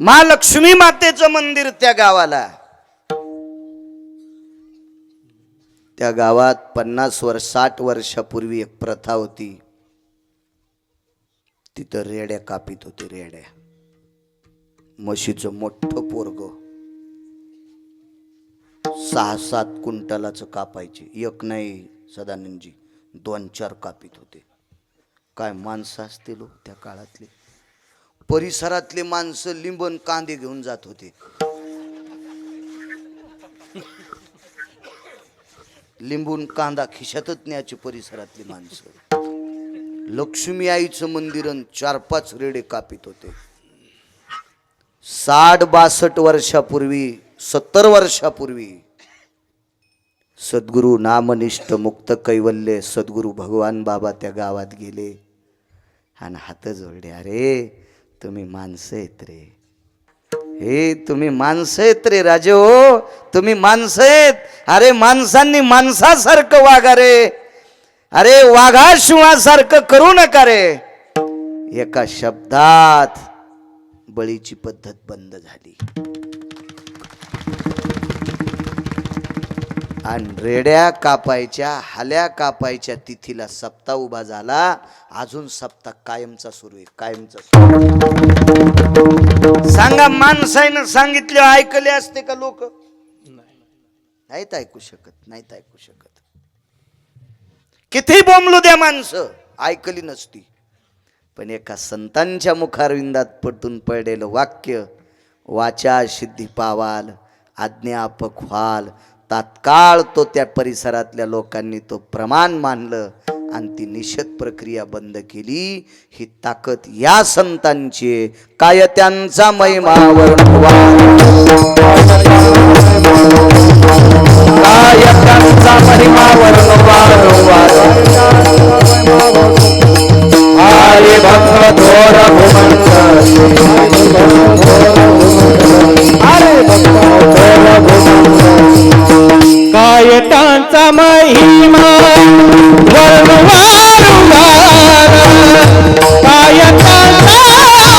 महालक्ष्मी मातेचं मंदिर त्या गावाला. त्या गावात 50-60 वर्षापूर्वी एक प्रथा होती. तिथं रेड्या कापित होते. रेड्या, म्हशीचं मोठं पोरग 6-7 क्विंटलाचं कापायचे. एक नाही सदानंदजी, 2-4 कापित होते. काय माणसं असतील हो त्या काळातले. परिसरातले माणसं लिंबन कांदे घेऊन जात होते. लिंबून कांदा खिशातच न्यायची परिसरातली माणसं. लक्ष्मी आईचं मंदिर 4-5 रेडे कापित होते. 60-62 वर्षापूर्वी, 70 वर्षापूर्वी सद्गुरू नामनिष्ठ मुक्त कैवल्य सद्गुरू भगवान बाबा त्या गावात गेले आणि हात जोडले. अरे तुम्ही माणसं आहेत रे, हे तुम्ही माणसं आहेत रे राजे, हो तुम्ही माणसं आहेत. अरे माणसांनी माणसासारखं वागा रे. अरे वाघाशिवासारखं करू नका रे. एका शब्दात बळीची पद्धत बंद झाली. आणि रेड्या कापायच्या, हाल्या कापायच्या तिथीला सप्ताह उभा झाला. अजून सप्ताह कायमचा सुरू आहे, कायमचा सुरू. सांगा, माणसानं सांगितले ऐकले असते का लोक? नाहीत ऐकू शकत, नाहीत ऐकू शकत. किती बोंबलू द्या माणसं, ऐकली नसती. पण एका संतांच्या मुखारविंदात पटून पडलेलं वाक्य, वाचा सिद्धी पावाल आज्ञापक व्हाल, तात्काळ तो त्या परिसरातल्या लोकांनी तो प्रमाण मानलं आणि ती निषेध प्रक्रिया बंद केली. ही ताकद या संतांची. काय त्यांचा महिमा वर्णवा, काय त्यांचा महिमा वर्णवा. हरे भक्त थोर भुवंत, हरे भक्त थोर भुवंत. काय त्यांचा महिमा वर्णवारुवार, काय त्यांचा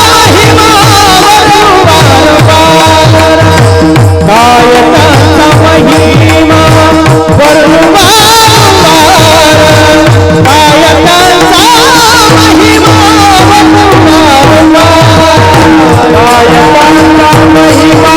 महिमा वर्णवारुवार, काय त्यांचा महिमा वर्णवारुवार, काय त्यांचा महिमा वर्णवारुवार, काय त्यांचा महिमा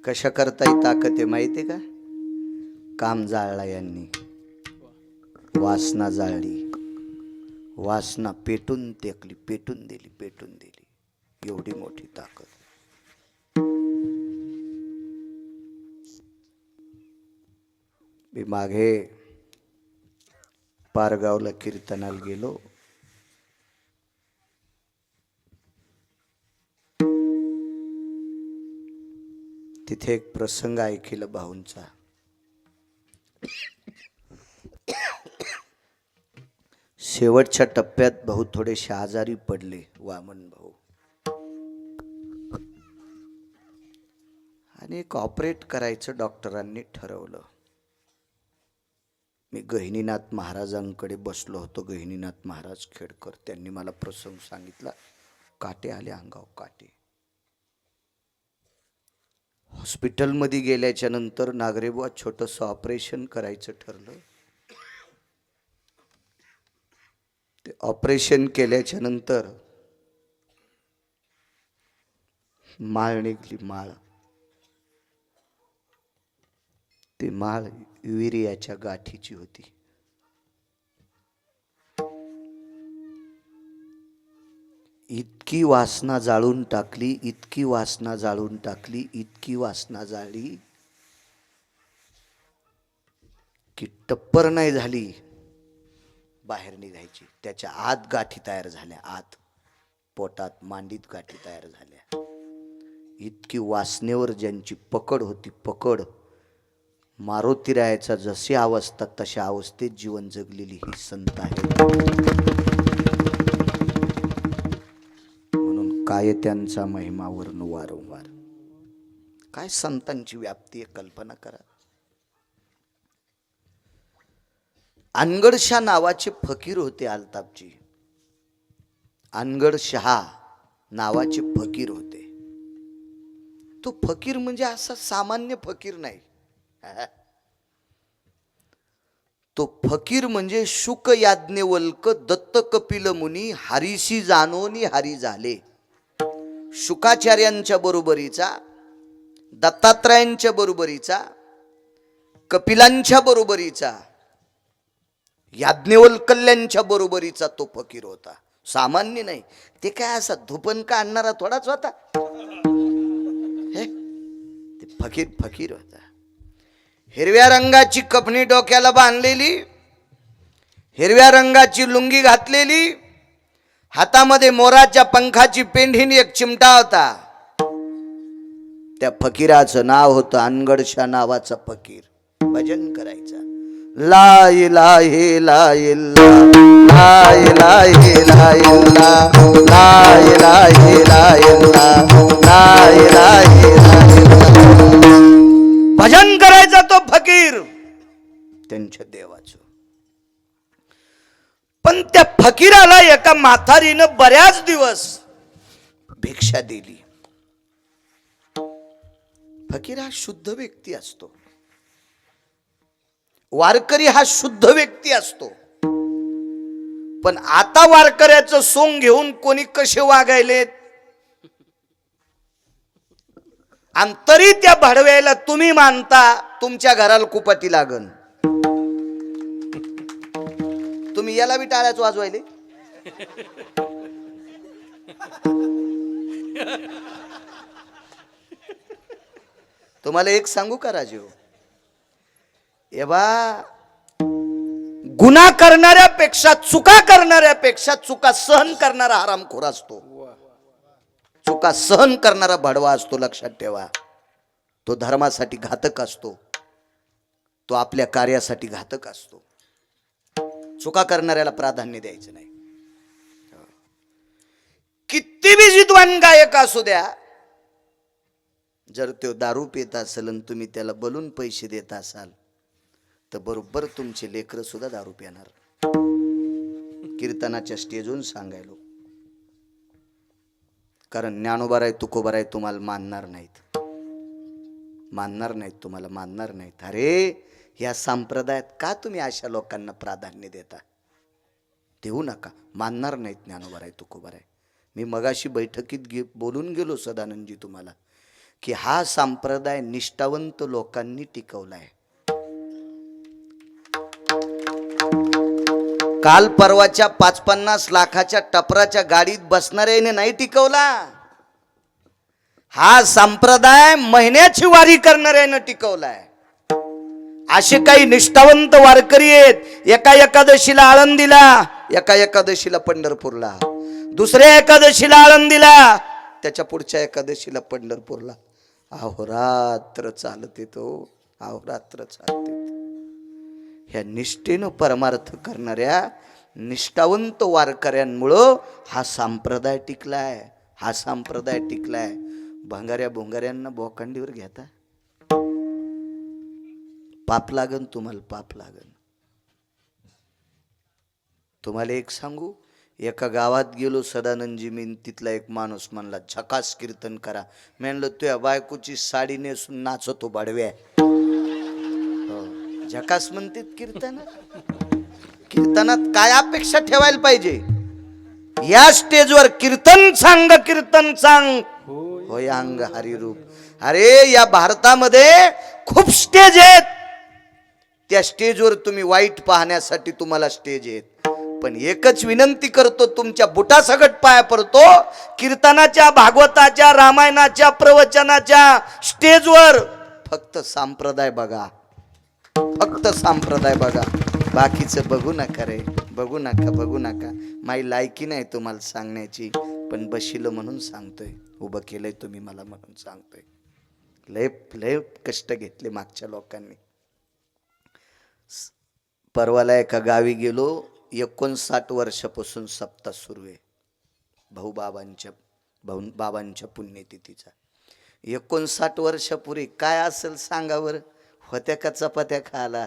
कशा करता ही ताकद आहे माहिती का? काम जाळला यांनी, वासना जाळली, वासना पेटून टेकली, पेटून दिली, पेटून दिली. एवढी मोठी ताकद. मी मागे पारगावला कीर्तनाला गेलो. तिथे एक प्रसंग ऐकला भाऊंचा. शेवटच्या टप्प्यात भाऊ थोडेसे आजारी पडले. वामन भाऊ आणि एक ऑपरेट करायचं डॉक्टरांनी ठरवलं. मी गहिनीनाथ महाराजांकडे बसलो होतो. गहिनीनाथ महाराज खेडकर, त्यांनी मला प्रसंग सांगितला. काटे आले अंगावर, काटे. हॉस्पिटलमध्ये गेल्याच्या नंतर नागरेबुवा छोटंसं ऑपरेशन करायचं ठरलं. ते ऑपरेशन केल्याच्या नंतर माळ निघली, माळ. ती माळ युरियाच्या गाठीची होती. इतकी वासना जाळून टाकली, इतकी वासना जाळून टाकली, इतकी वासना जाळली की टप्पर नाही झाली बाहेर निघायची. त्याच्या आत गाठी तयार झाल्या, आत पोटात मांडीत गाठी तयार झाल्या. इतकी वासनेवर ज्यांची पकड होती, पकड, मारुतीरायाचा जशी अवस्था तशा अवस्थेत जीवन जगलेली ही संत आहे. म्हणून काय त्यांचा महिमा वर्णू वारंवार. काय संतांची व्याप्ती आहे, कल्पना करा. अनगडशाह नावाचे फकीर होते आलतापची. अनगडशाह नावाचे फकीर होते. तो फकीर म्हणजे असा सामान्य फकीर नाही. तो फकीर म्हणजे शुक याज्ञवल्क दत्त कपिल मुनी हरीशी जानोनी हरी झाले. शुकाचार्यांच्या बरोबरीचा, दत्तात्रयांच्या बरोबरीचा, कपिलांच्या बरोबरीचा, याज्ञवल्क्यांच्या बरोबरीचा तो फकीर होता. सामान्य नाही. ते काय असा धुपन का आणणारा थोडाच होता. ते फकीर फकीर होता. हिरव्या रंगाची कफनी डोक्याला बांधलेली, हिरव्या रंगाची लुंगी घातलेली, हातामध्ये मोराच्या पंखाची पेंढीने एक चिमटा होता. त्या फकीराचं नाव होतं अनगडशाह नावाचा फकीर. भजन करायचा. ला इलाहा इल्लल्लाह, ला इलाहा इल्लल्लाह, ला इलाहा इल्लल्लाह, ला इलाहा इल्लल्लाह. भजन करायचा तो फकीर त्यांच्या देवाचं. पण त्या फकीराला एका म्हातारीनं बऱ्याच दिवस भिक्षा दिली. फकीर हा शुद्ध व्यक्ती असतो, वारकरी हा शुद्ध व्यक्ती असतो. पण आता वारकऱ्याचं सोंग घेऊन कोणी कसे वागायलेत, आणि तरी त्या भाडव्याला तुम्ही मानता तुमच्या घराला कुपाती लागन. तुम्ही याला बी टाळ्याच वाजवायले. तुम्हाला एक सांगू का राजीव, गुन्हा करणाऱ्यापेक्षा, चुका करणाऱ्यापेक्षा चुका सहन करणारा हरामखोर असतो. चुका सहन करणारा भडवा असतो. लक्षात ठेवा. तो धर्मासाठी घातक असतो, तो आपल्या कार्यासाठी घातक असतो. चुका करणाऱ्याला प्राधान्य द्यायचं नाही. किती बी विद्वान गायक असू द्या, जर तो दारू पित असेल आणि तुम्ही त्याला बोलून पैसे देत असाल तर बरोबर तुमचे लेकरं सुद्धा दारू पिणार. कीर्तनाच्या स्टेजवरून सांगायलो. कारण ज्ञानोबाराय तुकोबाराय तुम्हाला मानणार नाहीत, मानणार नाहीत, तुम्हाला मानणार नाहीत. अरे या संप्रदायात का तुम्ही अशा लोकांना प्राधान्य देता? देऊ नका. मानणार नाहीत ज्ञानोबाराय तुकोबाराय. मी मगाशी बैठकीत बोलून गेलो सदानंदजी तुम्हाला की हा संप्रदाय निष्ठावंत लोकांनी टिकवलाय. काल परवाच्या 5-50 लाखाच्या टपराच्या गाडीत बसणाऱ्याने नाही टिकवला. हा संप्रदाय महिन्याची वारी करणाऱ्याने टिकवलाय. असे काही निष्ठावंत वारकरी आहेत. एका एकादशीला आळंदीला, एका एकादशीला पंढरपूरला, दुसऱ्या एकादशीला आळंदीला, त्याच्या पुढच्या एकादशीला पंढरपूरला. अहोरात्र चालत येतो, अहोरात्र चालत येतो. ह्या निष्ठेनं परमार्थ करणाऱ्या निष्ठावंत वारकऱ्यांमुळं हा संप्रदाय टिकलाय. हा संप्रदाय टिकलाय. भांगाऱ्या भोंगाऱ्यांना बोकांडीवर घेता. पाप लागन तुम्हाला, पाप लागन. तुम्हाला एक सांगू, एका गावात गेलो सदानंदजी मी, तिथला एक माणूस म्हणला झकास कीर्तन करा. मी म्हणलं तुझ्या बायकोची साडी नेसून नाचतो बाडव्या. झकास म्हणतात कीर्तन. कीर्तनात काय अपेक्षा ठेवायला पाहिजे? या स्टेजवर कीर्तन सांग, कीर्तन सांग, होय अंग हरिरूप. अरे या भारतामध्ये खूप स्टेज आहेत. त्या स्टेजवर तुम्ही वाईट पाहण्यासाठी तुम्हाला स्टेज आहेत. पण एकच विनंती करतो, तुमच्या बुटासकट पाया पडतो, कीर्तनाच्या, भागवताच्या, रामायणाच्या, प्रवचनाच्या स्टेजवर फक्त संप्रदाय बघा, फक्त संप्रदाय बघा. बाकीचं बघू नका रे, बघू नका, बघू नका. माझी लायकी नाही तुम्हाला सांगण्याची, पण बशिलं म्हणून सांगतोय. उभं केलंय तुम्ही मला म्हणून सांगतोय. लय लय कष्ट घेतले मागच्या लोकांनी. परवाला एका गावी गेलो, 59 वर्षापासून सप्ताह सुरू आहे. बाबांच्या पुण्यतिथीचा. 59 वर्षापूर्वी काय असेल सांगावर? होत्या का चपात्या खायला?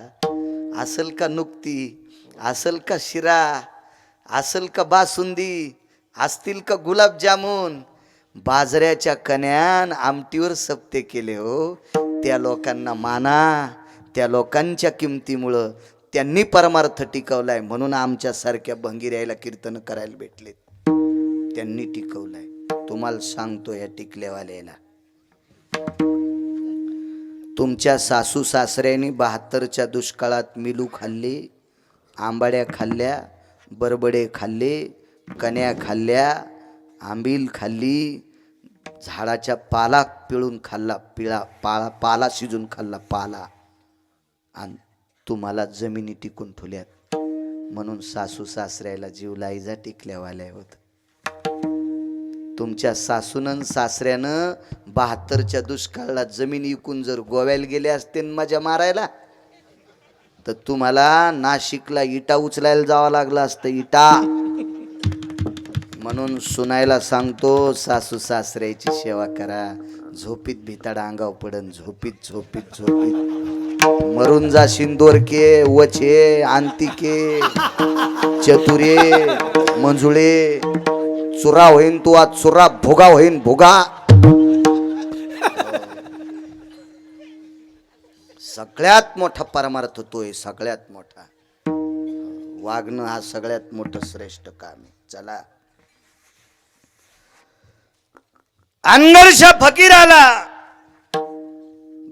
असेल का नुकती? असेल का शिरा? असेल का बासुंदी? असतील का गुलाबजामुन? बाजऱ्याच्या कण्यान आमटीवर सप्ते केले हो. त्या लोकांना माना. त्या लोकांच्या किमतीमुळं त्यांनी परमार्थ टिकवलाय, म्हणून आमच्यासारख्या भंगीऱ्याला कीर्तन करायला भेटलेत. त्यांनी टिकवलाय. तुम्हाला सांगतो या टिकलेवाल्याला, तुमच्या सासू सासऱ्यांनी 72च्या दुष्काळात मिलू खाल्ले, आंबाड्या खाल्ल्या, बरबडे खाल्ले, कण्या खाल्ल्या, आंबील खाल्ली, झाडाच्या पाला पिळून खाल्ला, पाला शिजून खाल्ला पाला, आणि तुम्हाला जमिनी टिकून ठेवल्यात. म्हणून सासू सासऱ्याला जीव लाईजा टिकल्यावाल्या होत. तुमच्या सासूनं सासऱ्यानं 72च्या दुष्काळाला जमीन विकून जर गोव्याला गेले असते मजा मारायला, तर तुम्हाला नाशिकला इटा उचलायला जावं लागलं असतं, इटा. म्हणून सुनायला सांगतो, सासू सासऱ्याची सेवा करा. झोपीत भिताड अंगाव पडन, झोपीत झोपीत झोपीत मरून जाशीन. दोरके, वचे, अंतिके, चतुरे, मंजुळे, चुरा होईन तू आज चुरा, भोगा होईन भोगा. सगळ्यात मोठा परमार्थ तो आहे, सगळ्यात मोठा. वागणं हा सगळ्यात मोठं श्रेष्ठ काम आहे. चला, अंगरशा फकीराला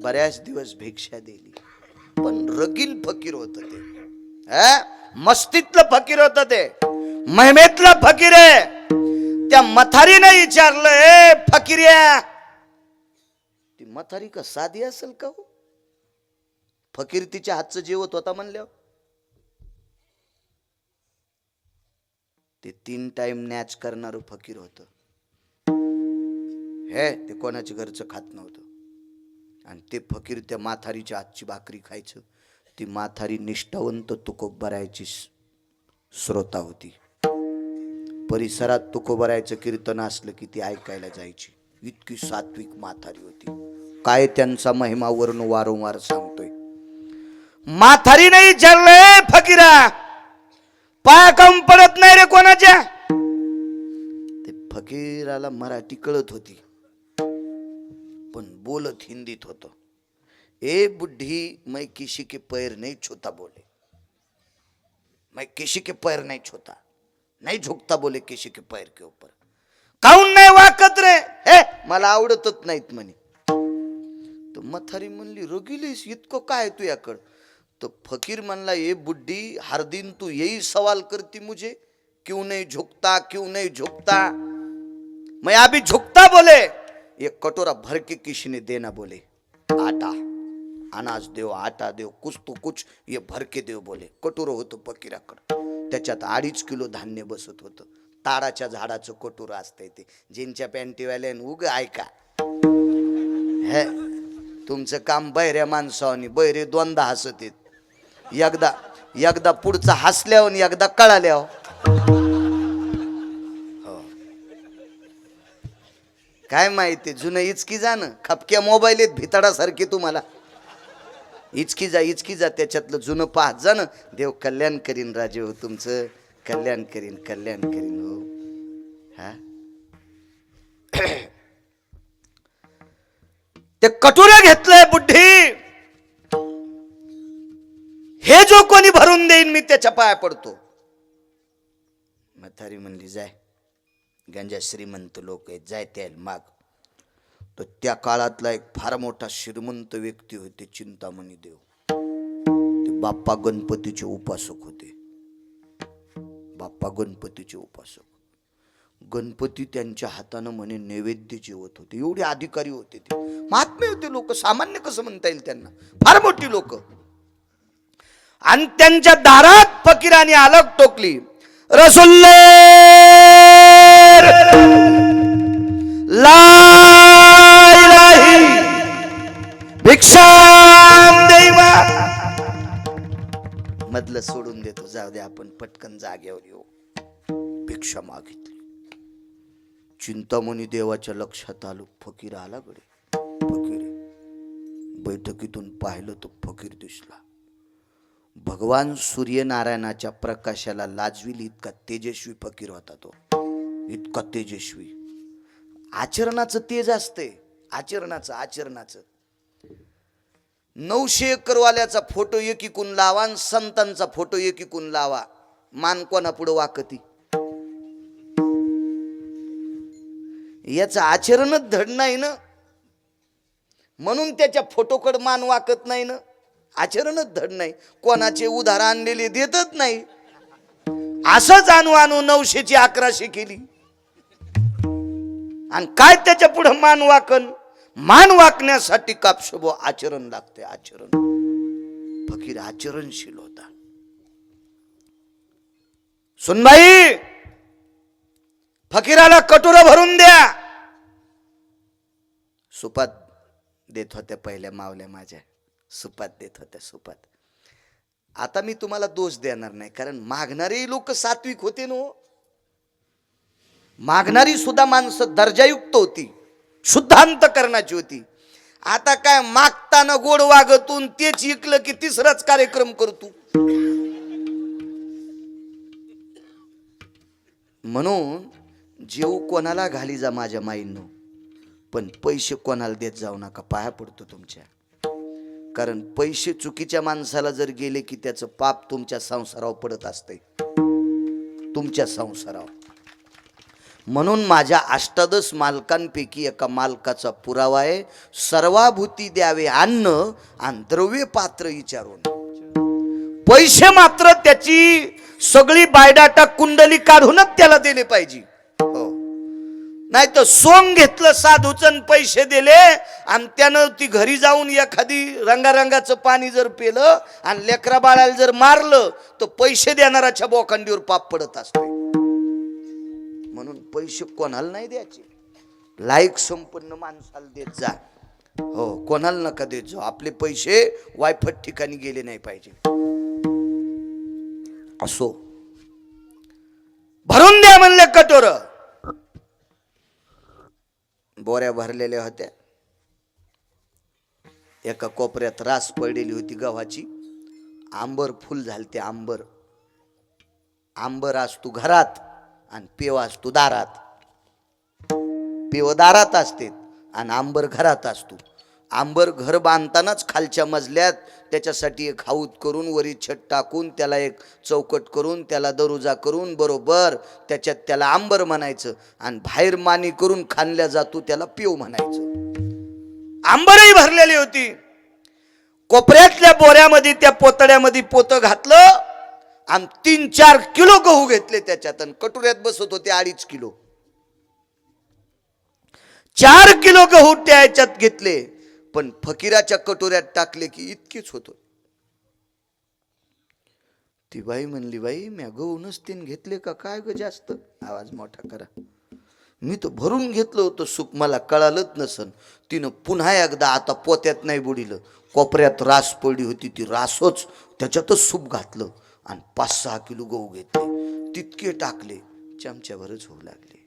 बऱ्याच दिवस भिक्षा दिली, पण रगील फकीर होत ते. मस्तीतलं फकीर होत ते, महिमेतलं फकीर आहे. त्या मथारीने विचारलं, ए फकीर्या, ती मथारी का साधी असेल का हो? फकीर तिच्या हातचं जेवत होता म्हणल्यावर. ते 3 टाइम नॅच करणार फकीर होत. हे ते कोणाच्या घरचं खात नव्हतं. आणि ते फकीर त्या माथारीच्या हातची भाकरी खायचं. ती माथारी निष्ठावंत तुकोबारायची श्रोता होती. परिसरात तुकोबारायचं कीर्तन असलं की ती ऐकायला जायची. इतकी सात्विक माथारी होती. काय त्यांचा महिमा वरून वारंवार सांगतोय. माथारीने विचारलंय, फकीरा पाया कम पडत नाही रे कोणाच्या? ते फकीराला मराठी कळत होती, पण बोलत हिंदीत होतो. ए बुढ़ी, मैं किसी के पैर नहीं छूता बोले, मैं किसी के पैर नहीं छूता, नहीं झुकता बोले किसी के पैर के ऊपर. काऊन नाही वाकत रे? हे मला आवडतच नाहीत म्हणे. तर मथारी म्हणली, रगिलीस इतकं काय तुझ्याकडं? तो फकीर म्हणला, ए बुड्ढी, हर दिन तू यही सवाल करती मुझे, क्यों नहीं झुकता, क्यों नहीं झुकता? मैं अभी झुकता बोले. एक कटोरा भर के किसी ने देना बोले, आटा, अनाज देव, आटा देव, कुछ तो कुछ ये भर के देव बोले. कटोरं होतं फकीराकडं, त्याच्यात 2.5 किलो धान्य बसत होतं. ताडाच्या झाडाचं कटोरं असतंय ते. जिनच्या पॅन्टीवाल्यान उग ऐका, हे तुमचं काम बहिऱ्या माणसावानी. बहिरे 2दा हसत येत, एकदा पुढचा हसल्यावर, एकदा कळाल्यावर. काय माहिती जुनं इचकी जा ना, खपक्या मोबाईल आहेत भिताडासारखे तुम्हाला. इचकी जा त्याच्यातलं जुनं पाहत जा ना. देव कल्याण करीन राजे हो, तुमचं कल्याण करीन हो. हा ते कटोऱ्या घेतलंय बुड्ढी, हे जो कोणी भरून देईन मी त्याच्या पाया पडतो. म्हातारी म्हणली जाय, गंजा श्रीमंत लोक आहेत, जाय त्याला माग. तर त्या काळातला एक फार मोठा श्रीमंत व्यक्ती होते चिंतामणी देव. ते बाप्पा गणपतीचे उपासक होते. बाप्पा गणपतीचे उपासक. गणपती त्यांच्या हातानं म्हणे नैवेद्य जेवत होते. एवढे अधिकारी होते ते, महात्मे होते लोक, सामान्य कसं म्हणता येईल त्यांना, फार मोठी लोक. आणि त्यांच्या दारात फकीराने अलग टोकली, रसुल्ले ला इलाही भिक्षा देवा. मधलं सोडून देतो, जाऊ दे आपण पटकन जागेवर येऊ. भिक्षा मागितली. चिंतामणी देवाच्या लक्षात आलं, फकीर आला गडे. फकीर बैठकीतून पाहिलं तर फकीर दिसला. भगवान सूर्यनारायणाच्या प्रकाशाला लाजविल इतका तेजस्वी फकीर होता तो. इतका तेजस्वी. आचरणाचं तेज असते, आचरणाचं. 900 एकरवाल्याचा फोटो एकीकून लावा आणि संतांचा फोटो एकीकून लावा, मान कोणा पुढे वाकती. याचं आचरणच धड नाही ना, म्हणून त्याच्या फोटोकडे मान वाकत नाही ना. आचरणच धड नाही, कोणाचे उधार आणलेले देतच नाही. असंच आणू 900ची 1100 केली. आणि काय त्याच्या पुढे मान वाकन. मान वाकण्यासाठी कापशबो आचरण लागते, आचरण. फकीर आचरणशील होता. सुनबाई फकीराला कटोरा भरून द्या. सुपात देत होत्या पहिल्या मावल्या माझ्या, सुपात देत होत्या, सुपात. आता मी तुम्हाला दोष देणार नाही, कारण मागणारे लोक सात्विक होते नो. मागणारी सुद्धा माणसं दर्जायुक्त होती, शुद्ध अंतकरणाची होती. आता काय मागताना गोड वागतून तेच ऐकलं की तिसराच कार्यक्रम करतो. म्हणून जेव कोणाला घाली जा माझ्या माईंनो, पण पैसे कोणाला देत जाऊ नका, पाया पडतो तुमच्या. कारण पैसे चुकीच्या माणसाला जर गेले की त्याचं पाप तुमच्या संसारावर पडत असते, तुमच्या संसारावर. म्हणून माझ्या 18 मालकांपैकी एका मालकाचा पुरावा आहे, सर्वाभूती द्यावे अन्न आणि द्रव्य पात्र विचारून. पैसे मात्र त्याची सगळी बायोडाटा कुंडली काढूनच त्याला दिले पाहिजे. हो, नाही तर सोंग घेतलं साधूचं, पैसे दिले आणि त्यानं ती घरी जाऊन एखादी रंगारंगाचं पाणी जर पेलं आणि लेकरा बाळाला जर मारलं तर पैसे देणाराच्या बोकांडीवर पाप पडत असते. म्हणून पैसे कोणाला नाही द्यायचे, लायक संपन्न माणसाला देत जा. हो, कोणाला नका देत जाऊ. आपले पैसे वायफट ठिकाणी गेले नाही पाहिजे. असो, भरून द्या म्हणले कटोर. बोऱ्या भरलेल्या होत्या. एका कोपऱ्यात रास पडलेली होती गव्हाची. आंबर फुल झालते. आंबर असतो घरात आणि पेव असतो दारात. पेव दारात असते आणि आंबर घरात असतो. आंबर घर बांधतानाच खालच्या मजल्यात त्याच्यासाठी एक हाऊत करून वरी छत टाकून त्याला एक चौकट करून त्याला दरुजा करून बरोबर त्याच्यात त्याला आंबर म्हणायचं आणि बाहेर मानी करून खाणल्या जातो त्याला पेव म्हणायचं. आंबरही भरलेली होती. कोपऱ्यातल्या बोऱ्यामध्ये त्या पोतड्यामध्ये पोतं घातलं आणि 3-4 किलो गहू घेतले त्याच्यात आणि कटोऱ्यात बसत होते 2.5 किलो. 4 किलो गहू त्या याच्यात घेतले, पण फकीराच्या कटोऱ्यात टाकले की इतकेच होत. ती बाई म्हणली, बाई म्या गहू नसतीन घेतले का काय ग जास्त. आवाज मोठा करा. मी तर भरून घेतलं होतं सूप, मला कळालंच नसन. तिनं पुन्हा एकदा, आता पोत्यात नाही बुडिलं, कोपऱ्यात रास पडली होती, ती रासच त्याच्यातच सूप घातलं आणि 5-6 किलो गहू घेतले, तितके टाकले, चमच्याभरच होऊ लागले.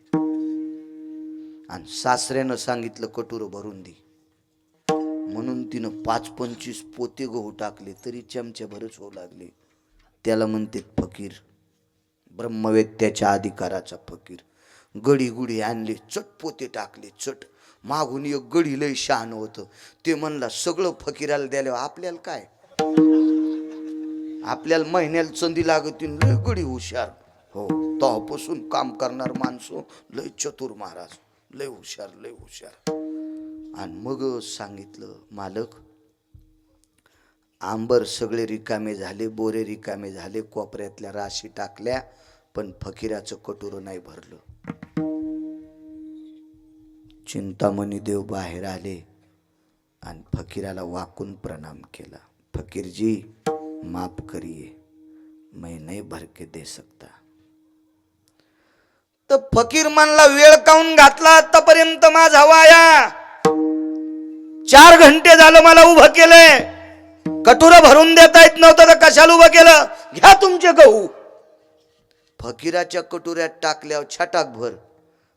आणि सासऱ्यानं सांगितलं कटोरं भरून दे, म्हणून तिनं 5-25 पोते गहू टाकले तरी चमच्याभरच होऊ लागले. त्याला म्हणते फकीर, ब्रह्मवेत्याच्या अधिकाराचा फकीर. गडी गुडी आणले, चट पोते टाकले, चट. मागून एक गडी लय शहाणं होतं, ते म्हणला सगळं फकीराला द्यायला आपल्याला काय, आपल्याला महिन्याला चंदी लागतील. लय गडी हुशार. हो, तेव्हापासून काम करणार माणसं लय चतुर महाराज, लय हुशार, लय हुशार. आणि मग सांगितलं, मालक आंबर सगळे रिकामे झाले, बोरे रिकामे झाले, कोपऱ्यातल्या राशी टाकल्या, पण फकीराचं कटोरं नाही भरलं. चिंतामणी देव बाहेर आले आणि फकीराला वाकून प्रणाम केला. फकीरजी माफ करिए, मैं नहीं भर के दे सकता. तर फकीर म्हणला वेळ काऊन घातला आतापर्यंत माझा वाया, 4 घंटे झालं मला उभं केलंय, कटोरं भरून देता येत नव्हतं तर कशाला उभं केलं, घ्या तुमचे गहू. फकीराच्या कटोऱ्यात टाकल्यावर छटाक भर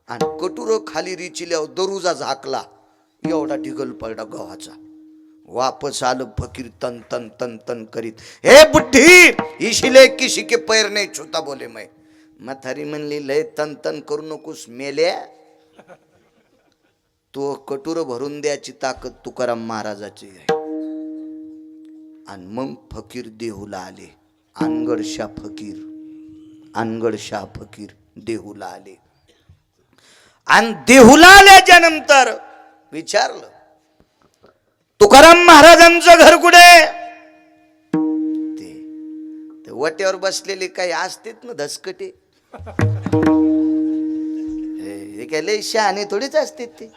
आणि कटोरं खाली रिचिल्यावर दरुजा झाकला, एवढा ढिगल पडला गव्हाचा. वापस आलं फकीर तन तन तन तन करीत, हे बुड्ढी इशिले किसी के पैर नाही छूता बोले मैं. म्हातारी म्हणली लय तन तन करू नकोस मेल्या, तो कटोरं भरून द्यायची ताकद तुकाराम महाराजाची आहे. आणि मग फकीर देहूला आले, अनगडशा फकीर, अनगडशा फकीर देहूला आले. आणि देहूला आल्याच्या नंतर विचारलं, तुकाराम महाराजांचं घर कुठे? ते वट्यावर बसलेले काही असतेत ना धसकटे, हे काय लय शहाणे थोडीच असते, ते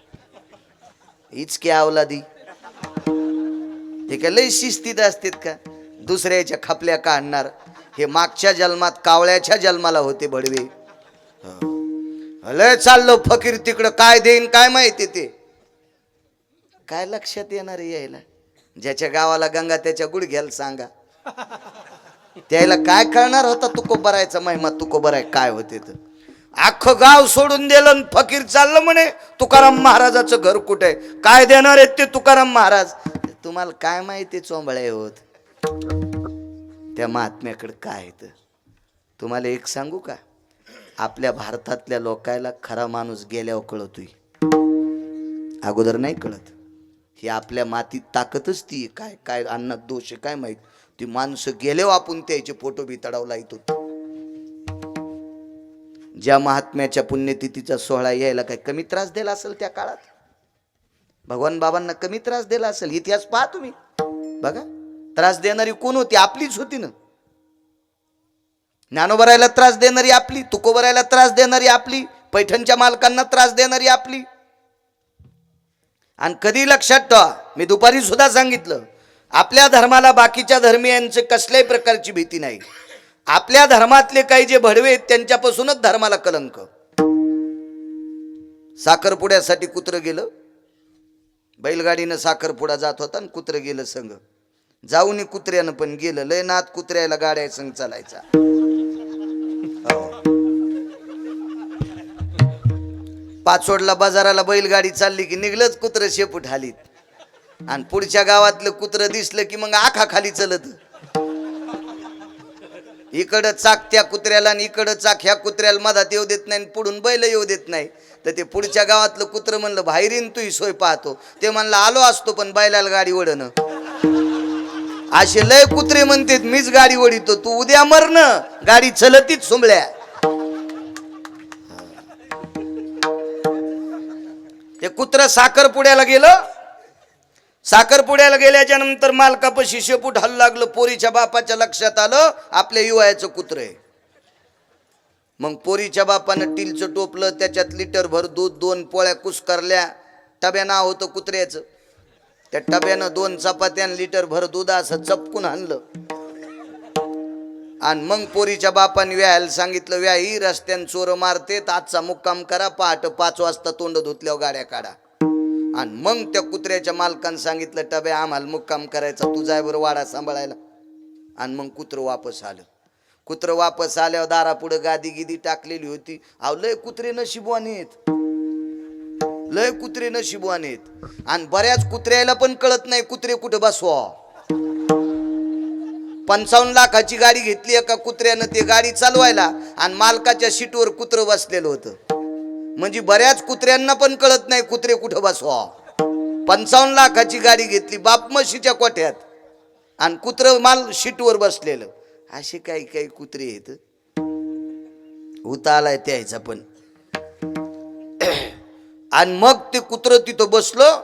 इचके अवलादी, ते काय लय शिस्तीत असतात का? दुसऱ्याच्या खपल्या काढणार. हे मागच्या जन्मात कावळ्याच्या जन्माला होते भडवे. लय चाललो फकीर तिकडं, काय देईन काय माहिती, ते काय लक्षात येणार यायला. ज्याच्या गावाला गंगा त्याच्या गुडघ्याला सांगा, त्याला काय कळणार होता तुकोबरायचा महिमा, तुकोबराय काय होते. तर अख्खं गाव सोडून दिलं, फकीर चाललं म्हणे तुकाराम महाराजाचं घर कुठे, काय देणार आहेत ते तुकाराम महाराज. तुम्हाला काय माहिती चोंबळे होत त्या महात्म्याकडे काय आहे. तुम्हाला एक सांगू का, आपल्या भारतातल्या लोकायला खरा माणूस गेल्यावर कळतोय, अगोदर नाही कळत. ही आपल्या मातीत ताकदच ती काय काय अन्नात दोष काय माहित, ती माणसं गेल्यावर आपण त्याचे फोटो बितडावला येतो. ज्या महात्म्याच्या पुण्यतिथीचा सोहळा यायला काय कमी त्रास दिला असेल त्या काळात, भगवान बाबांना कमी त्रास दिला असेल. इतिहास पहा तुम्ही, बघा त्रास देणारी कोण होती, आपलीच होती ना. ज्ञानोबरायला त्रास देणारी आपली, तुकोबरायला त्रास देणारी आपली, पैठणच्या मालकांना त्रास देणारी आपली. आणि कधी लक्षात ठेवा, मी दुपारी सुद्धा सांगितलं, आपल्या धर्माला बाकीच्या धर्मियांचे कसल्याही प्रकारची भीती नाही. आपल्या धर्मातले काही जे भडवे आहेत त्यांच्यापासूनच धर्माला कलंक. साखरपुड्यासाठी कुत्र गेलं, बैलगाडीनं साखरपुडा जात होता आणि कुत्र गेलं संग. जाऊन कुत्र्यानं पण गेलं, लय नात कुत्र्याला गाड्या संग चालायचा. पाचोडला बाजाराला बैलगाडी चालली की निघलंच कुत्र शेपूट हालीत, आणि पुढच्या गावातलं कुत्र दिसलं की मग आखा खाली चलत. इकडं चाक त्या कुत्र्याला आणि इकडं चाक ह्या कुत्र्याला मधात येऊ देत नाही, पुढून बैल येऊ देत नाही. तर ते पुढच्या गावातलं कुत्र म्हणलं बाहेरीन तू सोय पाहतो, ते म्हणलं आलो असतो पण बैलाला गाडी वडणं. असे लय कुत्रे म्हणते मीच गाडी वडितो, तू उद्या मरण, गाडी चलतीच सुंबळ्या. ते कुत्र साखरपुड्याला गेलं. साखरपुड्याला गेल्याच्या नंतर मालकापाशी शेपूट हल्लं लागलं. पोरीच्या बापाच्या लक्षात आलं आपल्या युवाचं कुत्र आहे. मग पोरीच्या बापानं टीलचं टोपलं, त्याच्यात लिटर भर दूध, 2 पोळ्या कुस्करल्या. टब्या नाव होतं कुत्र्याचं. त्या टब्यानं 2 चपात्या लिटर भर दूध असं चपकून आणलं. आणि मग पोरीच्या बापाने व्यायला सांगितलं, व्याही रस्त्यान चोर मारतेत, आजचा मुक्काम करा, पहाटे 5 वाजता तोंड धुतल्यावर गाड्या काढा. आणि मग त्या कुत्र्याच्या मालकानं सांगितलं, टब्या आम्हाला मुक्काम करायचा, तू जाय बरं वाडा सांभाळायला. आणि मग कुत्र वापस आलं. कुत्र वापस आल्यावर दारापुढं गादी गिदी टाकलेली होती. अहो लय कुत्रे नशिबवान आहेत. लय कुत्रे नशिबवान आहेत. आणि बऱ्याच कुत्र्याला पण कळत नाही कुत्रे कुठं बसवा. 55 लाखाची गाडी घेतली एका कुत्र्यानं ते गाडी चालवायला आणि मालकाच्या सीटवर कुत्रं बसलेलं होतं. म्हणजे बऱ्याच कुत्र्यांना पण कळत नाही कुत्रे कुठं बसवा. 55 लाखाची गाडी घेतली बाप म्हशीच्या कोठ्यात आणि कुत्र माल सीटवर बसलेलं. असे काही काही कुत्रे आहेत. उता आलाय त्याचा पण. आणि मग ते कुत्र तिथं बसलं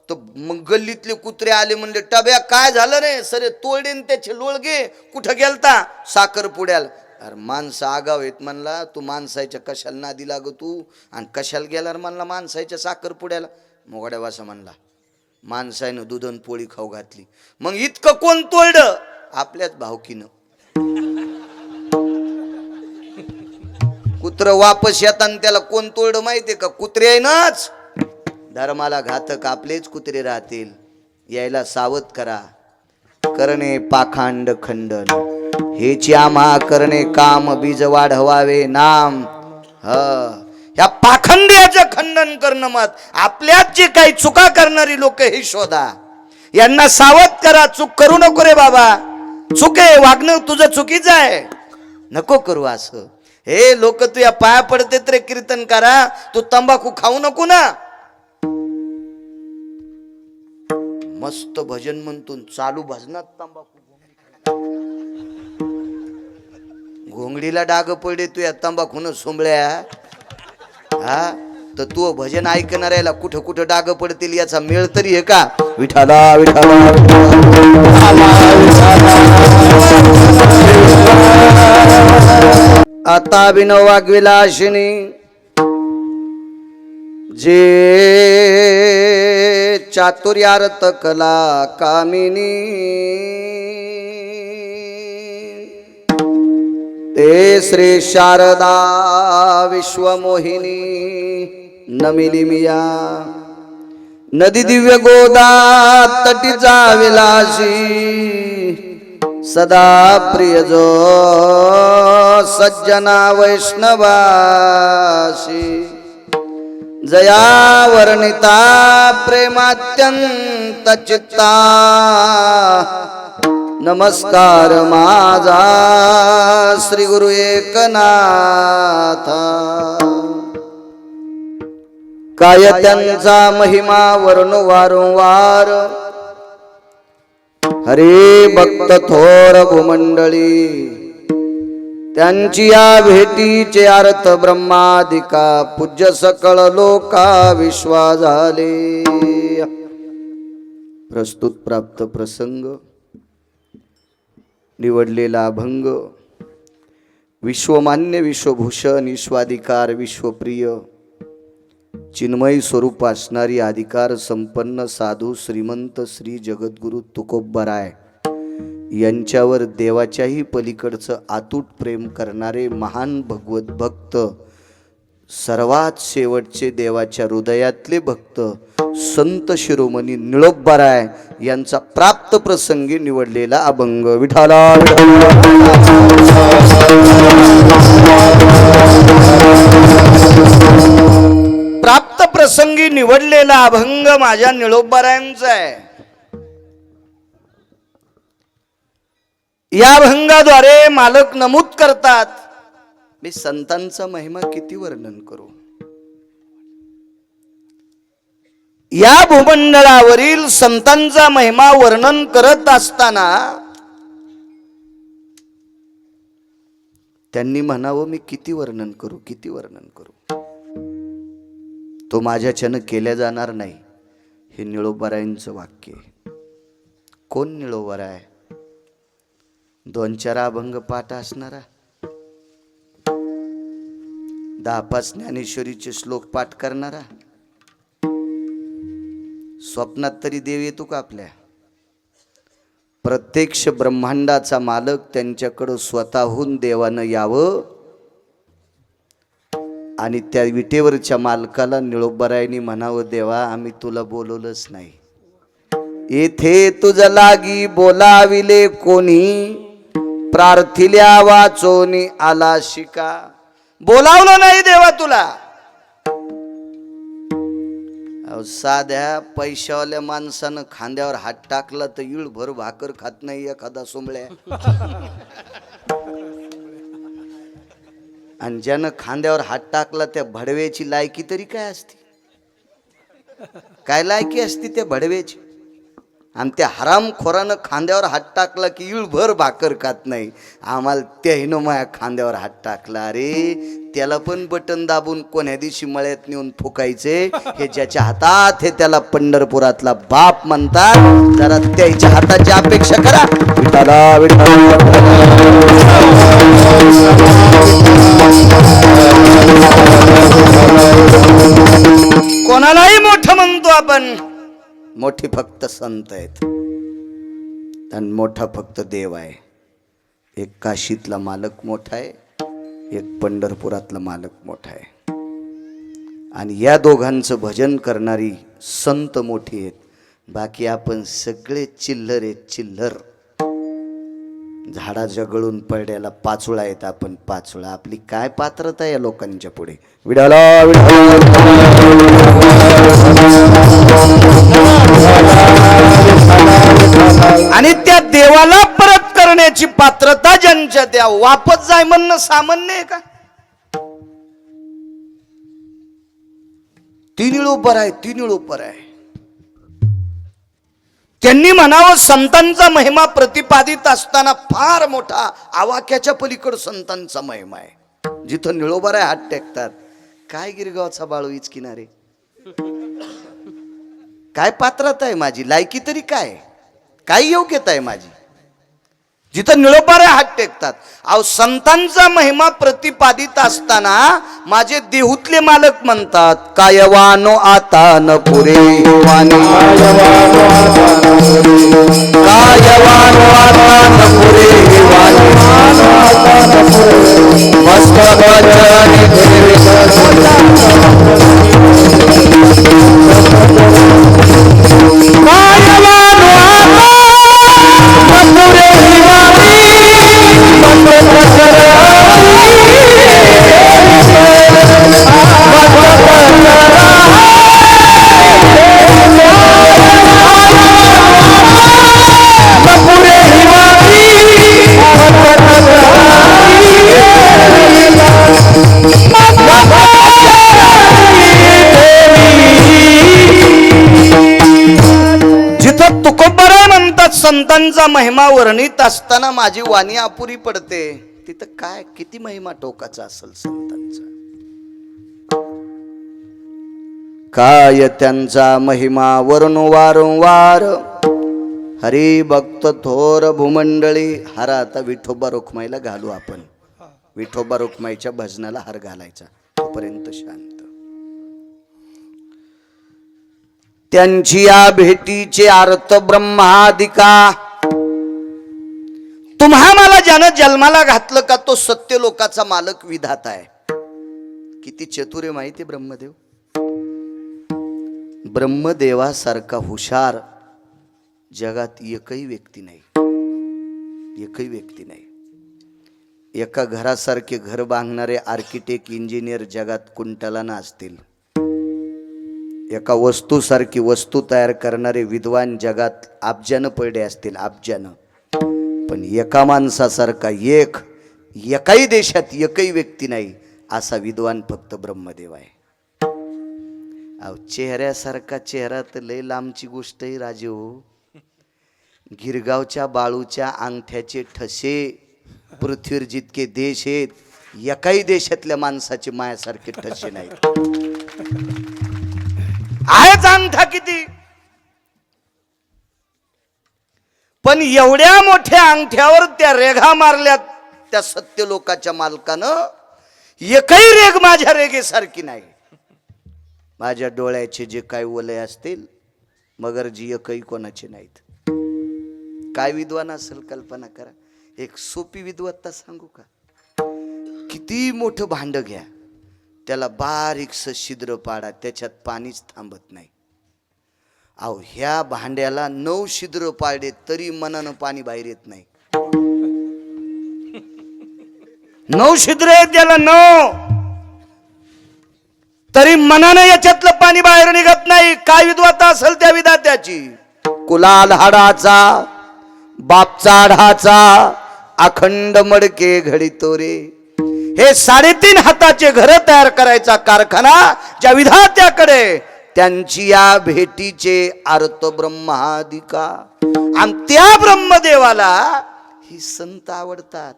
तर मग गल्लीतले कुत्रे आले म्हणले टब्या काय झालं रे सरे तोडे त्याचे लोळगे कुठं गेलता साखरपुड्याला. अरे माणसं आगाव आहेत म्हणला तू माणसाच्या कशाला नादी लाग तू आणि कशाला गेला म्हणला माणसाच्या साखरपुड्याला. मोगड्या वासा म्हणला माणसानं दुधन पोळी खाऊ घातली. मग इतकं कोण तोडलं आपल्याच भावकीनं. कुत्र वापस येताना त्याला कोण तोडलं माहितीये का कुत्रे आहे नाच. धर्माला घातक आपलेच कुत्रे राहतील यायला सावध करा. करणे पाखांड खंडन हेची आम्हा करणे काम बीज वाढवावे नाम. ह्या पाखंड्याचं खंडन करणं मत. आपल्यात जे काही चुका करणारी लोक हे शोधा यांना सावध करा. चूक करू नको रे बाबा. चूक आहे वागणं तुझं चुकीचं आहे नको करू असं. हे लोक तुझ्या पाया पडतेत रे कीर्तन करा तू तंबाखू खाऊ नको ना. मस्त भजन म्हणतो चालू भजनात तंबाखू. घोंगडीला डाग पडले तू या तंबाखून सोंबळ्या. हा तर तू भजन ऐकणाऱ्याला कुठं कुठं डाग पडतील याचा मेळ तरी आहे का. विठाला विठाला आता बिनो वागविला अशिनी जे चातुर्यार्थ कला कामिनी ते श्री शारदा विश्वमोहिनी नमिली मिया. नदी दिव्य गोदा तटीचा विलासी सदा प्रिय जो सज्जना वैष्णवासी. जया वर्णिता प्रेमात्यंत चित्ता नमस्कार माझा श्री गुरु एकनाथा. काय त्यांचा महिमा वर्णो वारंवार हरे भक्त थोर भूमंडळी. त्यांची या भेटीचे अर्थ ब्रह्मादिका पूज्य सकळ लोका विश्वा झाले. प्रस्तुत प्राप्त प्रसंग निवडलेला अभंग विश्वमान्य विश्वभूषण विश्वाधिकार विश्वप्रिय चिन्मय स्वरूप असणारी अधिकार संपन्न साधू श्रीमंत श्री जगद्गुरु तुकोबराय यांच्यावर देवाच्याही पलीकडचं अतूट प्रेम करणारे महान भगवत भक्त सर्वात शेवटचे देवाच्या हृदयातले भक्त संत शिरोमणी निळोबाराय यांचा प्राप्त प्रसंगी निवडलेला अभंग. विठाला प्राप्त प्रसंगी निवडलेला अभंग माझ्या निळोबारायांचा आहे. या अभंगाद्वारे मालक नमूद करतात मी संतांचा महिमा किती वर्णन करू. या भूमंडळावरील संतांचा महिमा वर्णन करत असताना त्यांनी म्हणावं मी किती वर्णन करू किती वर्णन करू. तो माझ्याच्यानं केल्या जाणार नाही हे निळोबारायांचं वाक्य. कोण निळोबाराय. 2-4 अभंग पाठ असणारा 10-5 ज्ञानेश्वरीचे श्लोक पाठ करणारा. स्वप्नात तरी देव येतो का आपल्या. प्रत्यक्ष ब्रह्मांडाचा मालक त्यांच्याकडं स्वतःहून देवानं यावं आणि त्या विटेवरच्या मालकाला निळोबारायांनी म्हणावं देवा आम्ही तुला बोलवलंच नाही. येथे तुझ लागी बोलाविले कोणी प्रार्थिल्या वाचोनी आला शिका. बोलावलं नाही देवा तुला अहो, साध्या पैशावाल्या माणसानं खांद्यावर हात टाकला तर इळभर भाकर खात नाही एखादा सोंबळ्या. आणि ज्यानं खांद्यावर हात टाकला त्या भडव्याची लायकी तरी काय असते? काय लायकी असते त्या भडव्याची? आणि त्या हरामखोरानं खांद्यावर हात टाकला की इळभर भाकर खात नाही. आम्हाला त्याहीनं माझ्या खांद्यावर हात टाकला. अरे त्याला पण बटन दाबून कोण्या दिवशी मळ्यात नेऊन फुकायचे. हे ज्याच्या हातात हे त्याला पंढरपुरातला बाप म्हणतात. जरा त्याच्या हाताची अपेक्षा करा. विठाला कोणालाही मोठं म्हणतो आपण, मोठी फक्त संत आहेत आणि मोठा फक्त देव आहे. एक काशीतला मालक मोठा आहे, एक पंढरपुरातला मालक मोठा आहे. आणि या दोघांचं भजन करणारी संत मोठी आहेत. बाकी आपण सगळे चिल्लर आहेत, चिल्लर. झाडा जगळून पडल्याला पाचोळा आहेत आपण, पाचोळा. आपली काय पात्रता या लोकांच्या पुढे? विडाला आणि त्या देवाला परत करण्याची पात्रता ज्यांच्या, त्या वापस जाय म्हणणं सामान्य आहे का? तीन उपर आहे, तीन उपर आहे. त्यांनी म्हणावं संतांचा महिमा प्रतिपादित असताना फार मोठा आवाक्याच्या पलीकड संतांचा महिमा आहे. जिथं निळोबर आहे हात टेकतात. काय गिरगावचा बाळू किनारे, काय पात्रता आहे माझी? लायकी तरी काय? काय योग्यता आहे माझी? जिथं निळोबारे हात टेकतात. अहो संतांचा महिमा प्रतिपादित असताना माझे देहूतले मालक म्हणतात कायवानो आता न पुरे वाणी, कायवानो आता न पुरे वाणी, मस्तकाचरणी धरे संतांचा महिमा वर्णित असताना माझी वाणी अपुरी पडते. तिथं काय किती महिमा टोकाचा असेल संतांचा? काय त्यांचा महिमा वर्णो वारंवार. हरी भक्त थोर भूमंडळी. हारा आता विठोबा रुक्माईला घालू आपण. विठोबा रुक्माईच्या भजनाला हार घालायचा. तोपर्यंत शांत. त्यांची या भेटीचे अर्थ ब्रह्मादिका. तुम्हा मला ज्यानं जन्माला घातलं का तो सत्य लोकाचा मालक विधाता आहे. किती चतुर आहे माहिती ब्रह्मदेव. ब्रह्मदेवासारखा हुशार जगात एकही व्यक्ती नाही, एकही व्यक्ती नाही. एका घरासारखे घर बांधणारे आर्किटेक्ट इंजिनियर जगात कुंटलाना असतील. एका वस्तूसारखी वस्तू तयार करणारे विद्वान जगात अब्जानं पडले असतील, अब्जानं. पण एका माणसासारखा एकाही देशात एकही व्यक्ती नाही असा विद्वान फक्त ब्रह्मदेव आहे. अहो चेहऱ्यासारखा चेहरा तर लय लांबची गोष्ट आहे राजे हो. गिरगावच्या बाळूच्या अंगठ्याचे ठसे पृथ्वीवर जितके देश आहेत एकाही देशातल्या माणसाचे मायासारखे ठसे नाहीत. आहेच अंगठा किती, पण एवढ्या मोठ्या अंगठ्यावर त्या रेघा मारल्यात त्या सत्य लोकाच्या मालकानं. एकही रेघ माझ्या रेघेसारखी नाही. माझ्या डोळ्याचे जे काही वलय असतील मगर जी एकही कोणाचे नाहीत. काय विद्वान असेल कल्पना करा. एक सोपी विद्वत्ता सांगू का? किती मोठं भांड घ्या, त्याला बारीकस छिद्र पाडा, त्याच्यात पाणीच थांबत नाही. अहो ह्या भांड्याला 9 छिद्र पाडले तरी मनानं पाणी बाहेर येत नाही. 9 छिद्र आहेत त्याला, 9 तरी मनानं याच्यातलं पाणी बाहेर निघत विचारत नाही काय विद्वत्ता असेल त्या विधात्याची. कुलाल हाडाचा बापचा आढाचा अखंड मडके घडितो रे. हे 3.5 हाताचे घर तयार करायचा कारखाना ज्या विधात्याकडे, त्यांची या भेटीचे अर्थ ब्रह्मादिका. आणि त्या ब्रह्मदेवाला ही संत आवडतात.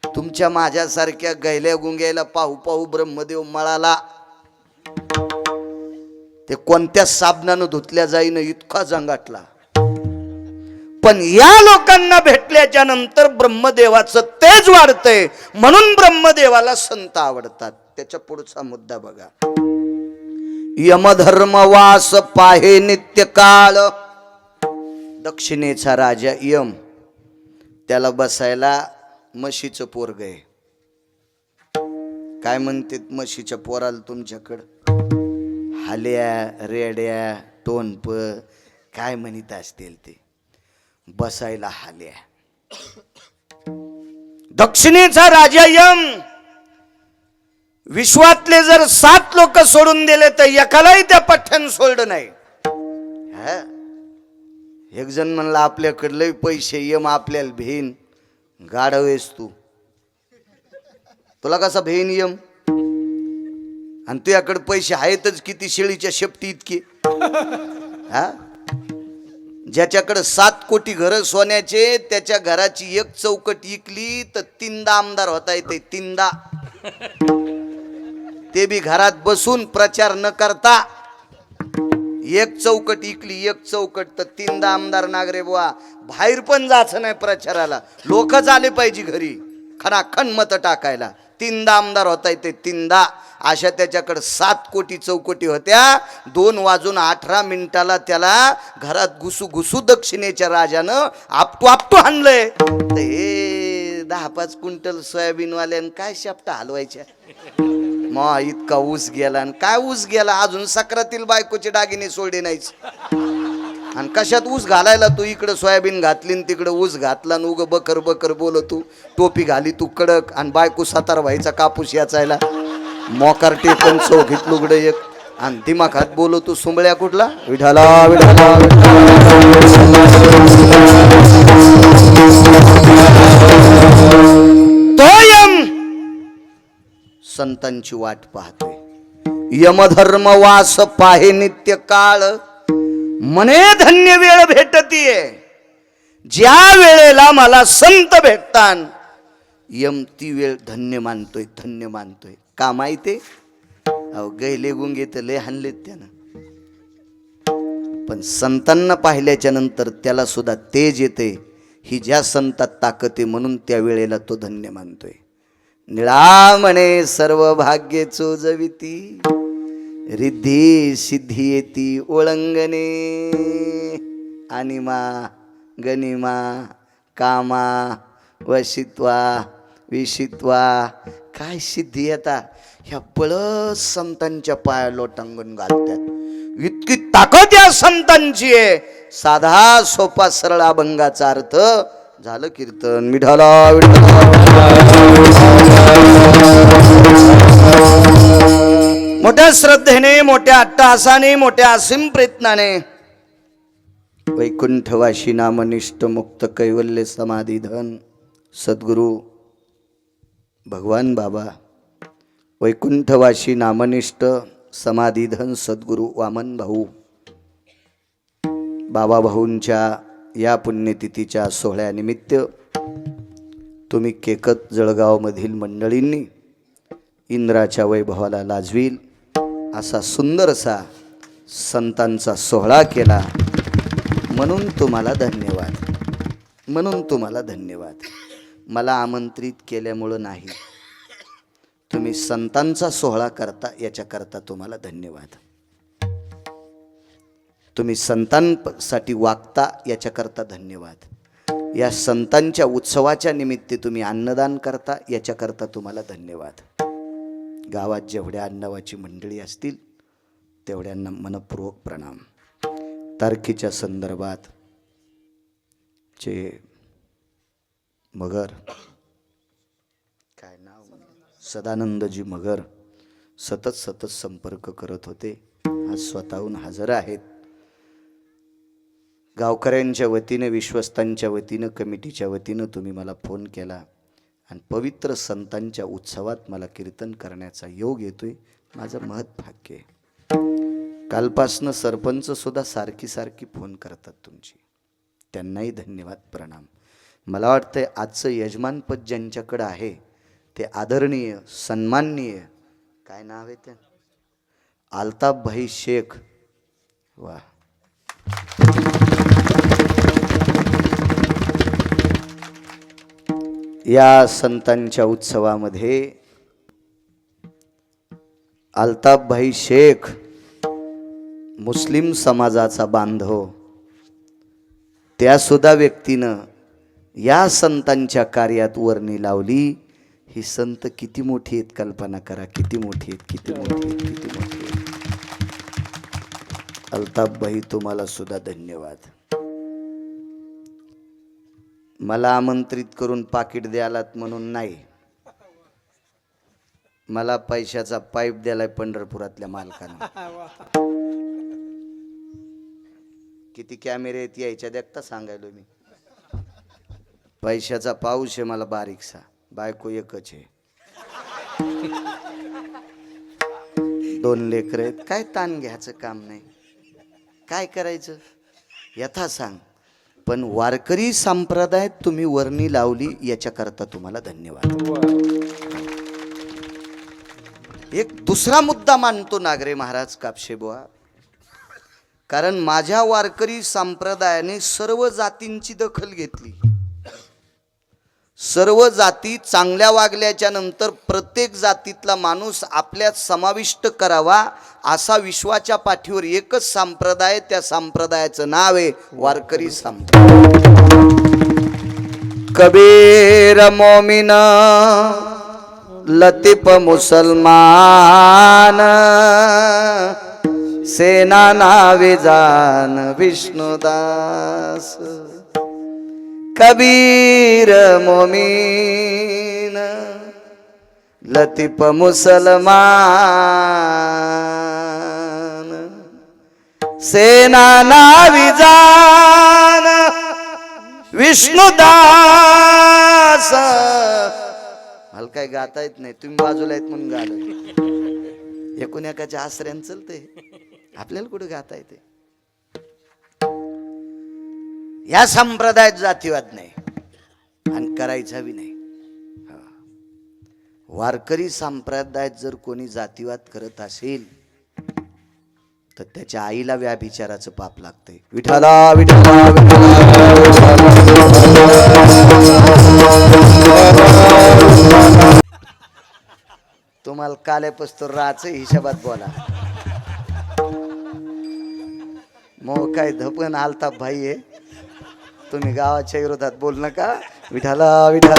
तुमच्या माझ्यासारख्या गैल्या गुंग्याला पाहू पाहू ब्रह्मदेव मळाला. ते कोणत्या साबणानं धुतल्या जाईन इतका जंगाटला. पण या लोकांना भेटल्याच्या नंतर ब्रह्मदेवाचं तेज वाढतंय, म्हणून ब्रह्मदेवाला संत आवडतात. त्याच्या पुढचा मुद्दा बघा. यमधर्मवास पाहे नित्य काळ. दक्षिणेचा राजा यम, त्याला बसायला म्हशीचं पोरग आहे. काय म्हणते म्हशीच्या पोराला तुमच्याकडं? हाल्या रेड्या टोनप काय म्हणत असतील ते. बसायला हाल्या. दक्षिणेचा राजा यम विश्वातले जर 7 लोक सोडून दिले तर एकालाही त्या पठ्ठ्यान सोडलं नाही. एक जण म्हणला आपल्याकडले पैसे यम आपल्याला भेन गाडवेस तू. तुला कसा भेन यम? आणि तुझ्याकडे पैसे आहेतच किती, शेळीच्या शेपटी इतके. हा, ज्याच्याकडे 7 कोटी घर सोन्याचे, त्याच्या घराची 1 चौकट इकली तर 3दा आमदार होता येते. 3दा. ते बी घरात बसून प्रचार न करता. 1 चौकट इकली, 1 चौकट तर 3दा आमदार नागरे बुवा. बाहेर पण जायचं नाही प्रचाराला, लोकच आले पाहिजे घरी खणाखण मत टाकायला. 3दा आमदार होता येते. 3दा. अशा त्याच्याकडे 7 कोटी चौकटी होत्या. 2:18 त्याला घरात घुसू घुसू दक्षिणेच्या राजानं आपटू आपटू हाणलंय. हे 10-5 क्विंटल सोयाबीनवाल्यानं काय शापटा हलवायच्या. मग इतका ऊस गेला. आणि काय ऊस गेला, अजून सक्रातील बायकोचे दागिने सोडे नाहीच. आणि कशात ऊस घालायला तू? इकडं सोयाबीन घातली तिकडं ऊस घातला. उग बकर बकर बोल तू. टोपी घाली तू कडक आणि बायको 7 व्हायचा कापूस याचायला. मोकार टेकन चौघीत लुगड एक आणि दिमाखात बोलो तू सुंबळ्या कुठला? विठाला विठाला. तो यम संतांची वाट पाहतोय. यमधर्मवास पाहे नित्य काळ. मने धन्य वेळ भेटतीये ज्या वेळेला मला संत भेटतान. यम ती वेळ धन्य मानतोय, धन्य मानतोय. का माहिती? अहो गैले गुंगे तर लय हाणलेत त्यानं, पण संतांना पाहिल्याच्या नंतर त्याला सुद्धा तेज येते. ही ज्या संतात ताकद आहे म्हणून त्या वेळेला तो धन्य मानतोय. निळा म्हणे सर्व भाग्य चोजविती, रिद्धी सिद्धी येती ओळंगणे. अनिमा गनिमा कामा वशित्वा विशित्वा. काय सिद्धी येता ह्या बळ संतांच्या पाया लोटांगण घालतात. इतकी ताकद या संतांची आहे. साधा सोपा सरळ अभंगाचा अर्थ झालं कीर्तन. विठाला मोठ्या श्रद्धेने, मोठ्या अट्टहासाने, मोठ्या असीम प्रयत्नाने वैकुंठवाशी नामनिष्ठ मुक्त कैवल्य समाधिधन सद्गुरु भगवान बाबा, वैकुंठवाशी नामनिष्ठ समाधिधन सद्गुरु वामन भाऊ, बाबा भाऊंच्या या पुण्यतिथीच्या सोहळ्यानिमित्त तुम्ही केकत जळगावमधील मंडळींनी इंद्राच्या वैभवाला लाजवील असा सुंदरसा संतांचा सोहळा केला. म्हणून तुम्हाला धन्यवाद, म्हणून तुम्हाला धन्यवाद. मला आमंत्रित केल्यामुळं नाही, तुम्ही संतांचा सोहळा करता याच्याकरता तुम्हाला धन्यवाद. तुम्ही संतांसाठी वागता याच्याकरता धन्यवाद. या संतांच्या उत्सवाच्या निमित्त तुम्ही अन्नदान करता याच्याकरता तुम्हाला धन्यवाद. गावात जेवढ्या अन्नवाची मंडळी असतील तेवढ्यांना मनपूर्वक प्रणाम. तारखेच्या संदर्भात चे मगर, काय नाव, सदानंदजी मगर सतत संपर्क करत होते. आज स्वतःहून हजर आहेत. गावकऱ्यांच्या वतीने, विश्वस्तांच्या वतीनं, कमिटीच्या वतीनं तुम्ही मला फोन केला आणि पवित्र संतांच्या उत्सवात मला कीर्तन करण्याचा योग येतोय. माझं महत् भाग्य आहे. कालपासनं सरपंच सुद्धा सारखी फोन करतात तुमची. त्यांनाही धन्यवाद, प्रणाम. मला वाटतंय आजचं यजमानपद ज्यांच्याकडं आहे ते आदरणीय, सन्माननीय, काय नाव आहे ते, आलताफभाई शेख. वा, या संतांच्या उत्सवामध्ये आलताफभाई शेख, मुस्लिम समाजाचा बांधव, त्या सुद्धा व्यक्तीनं या संतांच्या कार्यात वर्णी लावली. ही संत किती मोठी आहेत, कल्पना करा, किती मोठी आहेत, किती मोठी आहेत, किती मोठी आहेत. अल्ताफभाई, तुम्हाला सुद्धा धन्यवाद. मला आमंत्रित करून पाकिट द्यालात म्हणून नाही, मला पैशाचा पाईप द्यालाय पंढरपुरातल्या मालकानं. किती कॅमेरे आहेत यायच्या देखता सांगायलो मी. पैशाचा पाऊस आहे मला बारीकसा, बायको एकच आहे, 2 लेकरं आहेत. काय ताण घ्यायचं काम नाही, काय करायचं यथा सांग. पण वारकरी संप्रदायात तुम्ही वर्णी लावली याच्याकरता तुम्हाला धन्यवाद. एक दुसरा मुद्दा मानतो नागरे महाराज कापशेबुवा, कारण माझ्या वारकरी संप्रदायाने सर्व जातींची दखल घेतली. सर्व जाती चांगल्या वागल्याच्या नंतर प्रत्येक जातीतला माणूस आपल्यात समाविष्ट करावा असा विश्वाच्या पाठीवर एकच संप्रदाय, त्या संप्रदायाचं नाव आहे वारकरी संप्रदाय. कबीर मोमिन लतीफ मुसलमान, सेना नावे जान विष्णुदास. कबीर मोमीन लतीफ मुसलमान, सेना नावी जान विष्णुदास. मला काय गाता येत नाही, तुम्ही बाजूला आहेत म्हणून गालो. एकूण एकाच्या आश्रयान चलते, आपल्याला कुठे गाता येते. या संप्रदायात जातीवाद नाही आणि करायचा बी नाही. वारकरी संप्रदायात जर कोणी जातीवाद करत असेल तर त्याच्या आईला व्याभिचाराचं पाप लागतंय. विठ्ठला विठ्ठला विठ्ठला. तुम्हाला काल्यापस्तूर राहायचं हिशोबात बोला. मग काय धपन आलताफभाई आहे, तुम्ही गावाच्या विरोधात बोल नका. विठ्ठला विठ्ठला.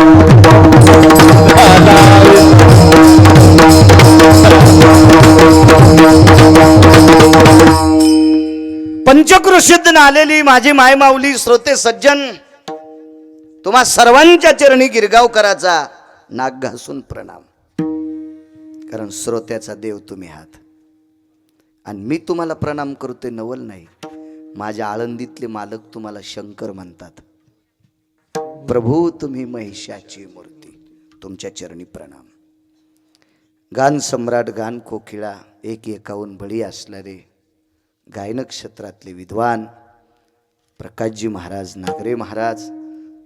पंचक्रोशीतून आलेली माझी मायमाऊली, श्रोते सज्जन, तुम्हा सर्वांच्या चरणी गिरगाव करायचा नाक घासून प्रणाम. कारण श्रोत्याचा देव तुम्ही आहात आणि मी तुम्हाला प्रणाम करतोय नवल नाही. माझ्या आळंदीतले मालक तुम्हाला शंकर म्हणतात. प्रभू तुम्ही महिषाची मूर्ती, तुमच्या चरणी प्रणाम. गान सम्राट, गान कोकिळा, 151 बळी असणारे गायन क्षेत्रातले विद्वान प्रकाशजी महाराज नागरे महाराज,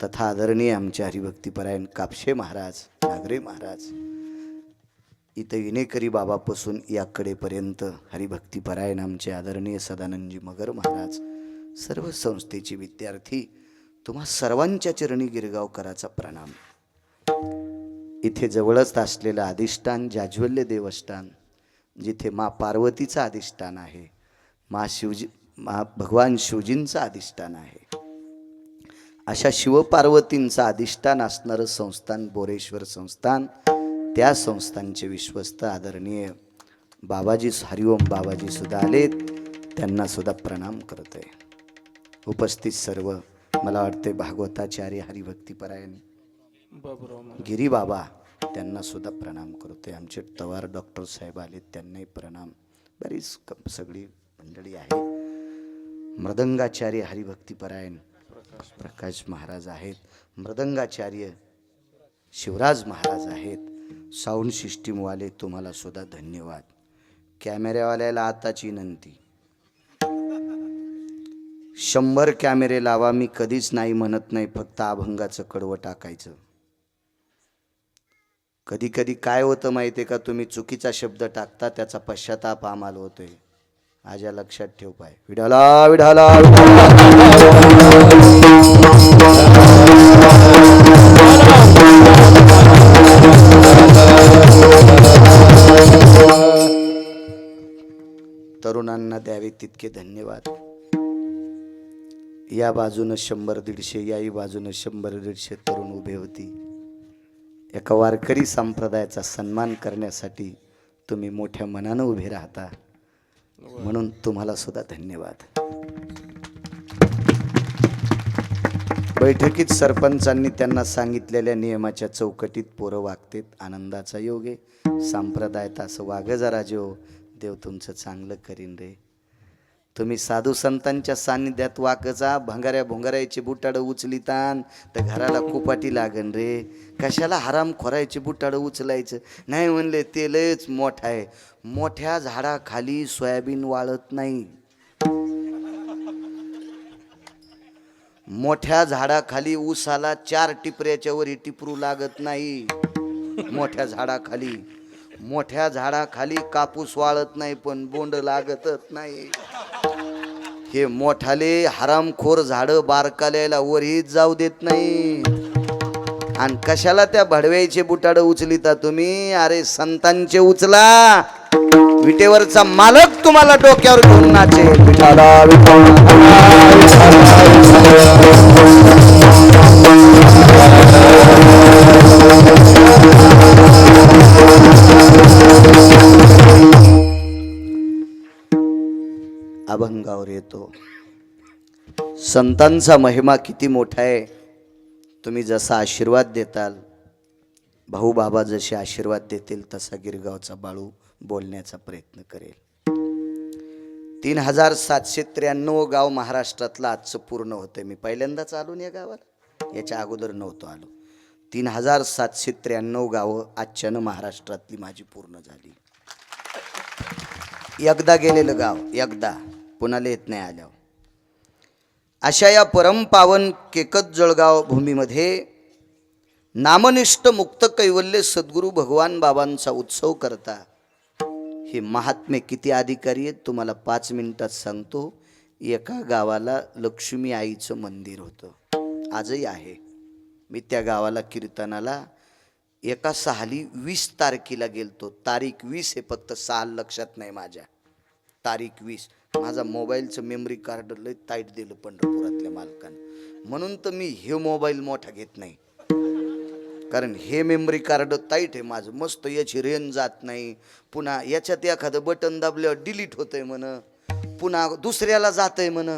तथा आदरणीय आमचे हरिभक्तीपरायण कापशे महाराज नागरे महाराज, इथं विनेकरी बाबापासून याकडेपर्यंत हरिभक्तीपरायण आमचे आदरणीय सदानंदजी मगर महाराज, सर्व संस्थेचे विद्यार्थी, तुम्हा सर्वांच्या चरणी गिरगाव कराचा प्रणाम. इथे जवळच असलेलं अधिष्ठान जाज्वल्य देवस्थान, जिथे मा पार्वतीचं अधिष्ठान आहे, भगवान शिवजींचं अधिष्ठान आहे, अशा शिवपार्वतींचं अधिष्ठान असणारं संस्थान बोरेश्वर संस्थान, त्या संस्थानचे विश्वस्त आदरणीय बाबाजी हरिओम बाबाजी सुद्धा आलेत, त्यांना सुद्धा प्रणाम करत आहे. उपस्थित सर्व, मला वाटते भागवताचार्य हरिभक्तीपरायण गिरी बाबा त्यांना सुद्धा प्रणाम करतोय. आमचे तवार डॉक्टर साहेब आले, त्यांनाही प्रणाम. बरीच सगळी मंडळी आहे. मृदंगाचार्य हरिभक्तीपरायण प्रकाश महाराज आहेत. मृदंगाचार्य शिवराज महाराज आहेत. साऊंड सिस्टीमवाले तुम्हाला सुद्धा धन्यवाद. कॅमेऱ्यावाल्याला आताची विनंती, 100 कॅमेरे लावा. मी कधीच नाही म्हणत नाही, फक्त अभंगाचं कडवं टाकायचं. कधी कधी काय होतं माहिती आहे का, तुम्ही चुकीचा शब्द टाकता, त्याचा पश्चाताप आम्हाला होतोय. आज या लक्षात ठेव. पाय विढाला विढाला तरुणांना द्यावे तितके धन्यवाद. या बाजूनं 100-150, याही बाजूनं 100-150 तरुण उभे होती. एका वारकरी संप्रदायाचा सन्मान करण्यासाठी तुम्ही मोठ्या मनानं उभे राहता, म्हणून तुम्हाला सुद्धा धन्यवाद. बैठकीत सरपंचांनी त्यांना सांगितलेल्या नियमाच्या चौकटीत पोरं वागतेत. आनंदाचा योग आहे. संप्रदायात असं वाग जरा जेव, देव तुमचं चांगलं करीन रे. तुम्ही साधू संतांच्या सान्निध्यात वाकचा, भंगाऱ्या भोंगाऱ्याची बुटाडं उचलितान तर घराला कुपाटी लागन रे. कशाला हराम खोरायची बुटाडं उचलायचं नाही. म्हणले ते लयच मोठा आहे. मोठ्या झाडाखाली सोयाबीन वाळत नाही. मोठ्या झाडाखाली ऊसाला 4 टिपऱ्याच्या वरी टिपरू लागत नाही. मोठ्या झाडाखाली, मोठ्या झाडाखाली कापूस वाळत नाही, पण बोंड लागतच नाही. हे मोठाले हरामखोर झाडं बारकाल्याला वरहीच जाऊ देत नाही. आणि कशाला त्या भडव्याचे बुटाडं उचलिता तुम्ही? अरे संतांचे उचला. विटेवरचा मालक तुम्हाला डोक्यावर घेऊन नाचेल. विठाला अभंगावर येतो. संतांचा महिमा किती मोठा आहे. तुम्ही जसा आशीर्वाद देताल, भाऊ बाबा जसे आशीर्वाद देतील, तसा गिरगावचा बाळू बोलण्याचा प्रयत्न करेल. 3793 गाव महाराष्ट्रातलं आजचं पूर्ण होतं. मी पहिल्यांदाच आलो ना या गावाला, याच्या अगोदर नव्हतो आलो. 3793 गावं आजच्यानं महाराष्ट्रातली माझी पूर्ण झाली. एकदा गेलेलं गाव, एकदा पुन्हा येत नाही आल्यावर. अशा या परमपावन केकत जळगाव भूमीमध्ये नामनिष्ठ मुक्त कैवल्य सद्गुरू भगवान बाबांचा उत्सव करता. हे महात्मे किती अधिकारी आहेत तुम्हाला 5 मिनिटात सांगतो. एका गावाला लक्ष्मी आईचं मंदिर होतं, आजही आहे. मी त्या गावाला कीर्तनाला एका साली 20 तारखेला गेलतो. तारीख 20 हे फक्त साल लक्षात नाही माझ्या. तारीख 20. माझा मोबाईलचं मेमरी कार्ड लय टाईट दिलं पंढरपुरातल्या मालकानं, म्हणून तर मी हे मोबाईल मोठा घेत नाही. कारण हे मेमरी कार्ड टाईट आहे माझं. मस्त याची रेंज जात नाही. पुन्हा याच्यात एखादं बटन दाबल्यावर डिलीट होतंय म्हण, पुन्हा दुसऱ्याला जातंय म्हण.